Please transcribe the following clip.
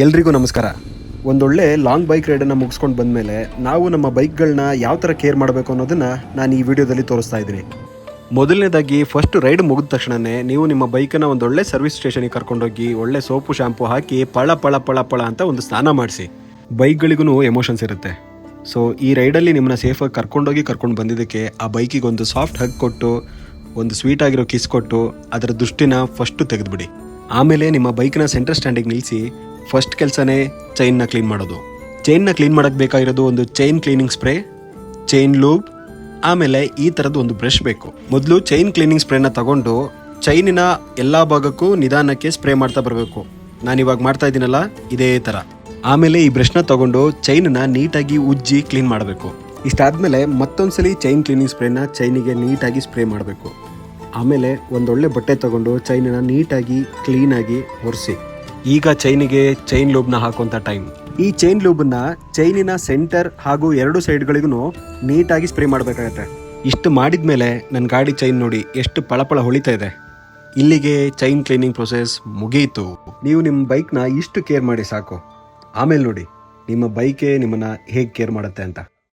ಎಲ್ರಿಗೂ ನಮಸ್ಕಾರ. ಒಂದೊಳ್ಳೆ ಲಾಂಗ್ ಬೈಕ್ ರೈಡನ್ನು ಮುಗಿಸ್ಕೊಂಡು ಬಂದಮೇಲೆ ನಾವು ನಮ್ಮ ಬೈಕ್ಗಳನ್ನ ಯಾವ ಥರ ಕೇರ್ ಮಾಡಬೇಕು ಅನ್ನೋದನ್ನು ನಾನು ಈ ವಿಡಿಯೋದಲ್ಲಿ ತೋರಿಸ್ತಾ ಇದ್ದೀನಿ. ಮೊದಲನೇದಾಗಿ ಫಸ್ಟ್ ರೈಡ್ ಮುಗಿದ ತಕ್ಷಣವೇ ನೀವು ನಿಮ್ಮ ಬೈಕನ್ನು ಒಂದೊಳ್ಳೆ ಸರ್ವಿಸ್ ಸ್ಟೇಷನಿಗೆ ಕರ್ಕೊಂಡೋಗಿ ಒಳ್ಳೆ ಸೋಪು ಶಾಂಪು ಹಾಕಿ ಪಳ ಪಳ ಪಳ ಪಳ ಅಂತ ಒಂದು ಸ್ನಾನ ಮಾಡಿಸಿ. ಬೈಕ್ಗಳಿಗೂ ಎಮೋಷನ್ಸ್ ಇರುತ್ತೆ. ಸೊ ಈ ರೈಡಲ್ಲಿ ನಿಮ್ಮನ್ನ ಸೇಫಾಗಿ ಕರ್ಕೊಂಡು ಬಂದಿದ್ದಕ್ಕೆ ಆ ಬೈಕಿಗೆ ಒಂದು ಸಾಫ್ಟ್ ಹಗ್ ಕೊಟ್ಟು ಒಂದು ಸ್ವೀಟ್ ಆಗಿರೋ ಕಿಸ್ ಕೊಟ್ಟು ಅದರ ದೃಷ್ಟಿನ ಫಸ್ಟು ತೆಗೆದುಬಿಡಿ. ಆಮೇಲೆ ನಿಮ್ಮ ಬೈಕ್ನ ಸೆಂಟರ್ ಸ್ಟ್ಯಾಂಡಿಗೆ ನಿಲ್ಲಿಸಿ ಫಸ್ಟ್ ಕೆಲಸನೇ ಚೈನ್ನ ಕ್ಲೀನ್ ಮಾಡೋದು. ಚೈನ್ನ ಕ್ಲೀನ್ ಮಾಡೋಕ್ಕೆ ಬೇಕಾಗಿರೋದು ಒಂದು chain cleaning spray, chain lube, ಆಮೇಲೆ ಈ ಥರದ್ದು ಒಂದು ಬ್ರಷ್ ಬೇಕು. ಮೊದಲು ಚೈನ್ ಕ್ಲೀನಿಂಗ್ ಸ್ಪ್ರೇನ ತಗೊಂಡು ಚೈನಿನ ಎಲ್ಲ ಭಾಗಕ್ಕೂ ನಿಧಾನಕ್ಕೆ ಸ್ಪ್ರೇ ಮಾಡ್ತಾ ಬರಬೇಕು. ನಾನಿವಾಗ ಮಾಡ್ತಾ ಇದ್ದೀನಲ್ಲ ಇದೇ ಥರ. ಆಮೇಲೆ ಈ ಬ್ರಷ್ನ ತಗೊಂಡು ಚೈನನ್ನ ನೀಟಾಗಿ ಉಜ್ಜಿ ಕ್ಲೀನ್ ಮಾಡಬೇಕು. ಇಷ್ಟಾದಮೇಲೆ ಮತ್ತೊಂದ್ಸಲಿ ಚೈನ್ ಕ್ಲೀನಿಂಗ್ ಸ್ಪ್ರೇನ ಚೈನಿಗೆ ನೀಟಾಗಿ ಸ್ಪ್ರೇ ಮಾಡಬೇಕು. ಆಮೇಲೆ ಒಂದೊಳ್ಳೆ ಬಟ್ಟೆ ತಗೊಂಡು ಚೈನನ್ನ ನೀಟಾಗಿ ಕ್ಲೀನಾಗಿ ಒರೆಸಿ. ಈಗ ಚೈನಿಗೆ ಚೈನ್ ಲೂಬ್ನ ಹಾಕುವಂಥ ಟೈಮ್. ಈ ಚೈನ್ ಲೂಬನ್ನ ಚೈನಿನ ಸೆಂಟರ್ ಹಾಗೂ ಎರಡು ಸೈಡ್ಗಳಿಗೂ ನೀಟಾಗಿ ಸ್ಪ್ರೇ ಮಾಡಬೇಕಾಗತ್ತೆ. ಇಷ್ಟು ಮಾಡಿದ್ಮೇಲೆ ನನ್ನ ಗಾಡಿ ಚೈನ್ ನೋಡಿ ಎಷ್ಟು ಪಳಪಳ ಹೊಳಿತಾ ಇದೆ. ಇಲ್ಲಿಗೆ ಚೈನ್ ಕ್ಲೀನಿಂಗ್ ಪ್ರೊಸೆಸ್ ಮುಗಿಯಿತು. ನೀವು ನಿಮ್ಮ ಬೈಕ್ನ ಇಷ್ಟು ಕೇರ್ ಮಾಡಿ ಸಾಕು. ಆಮೇಲೆ ನೋಡಿ ನಿಮ್ಮ ಬೈಕೇ ನಿಮ್ಮನ್ನು ಹೇಗೆ ಕೇರ್ ಮಾಡುತ್ತೆ ಅಂತ.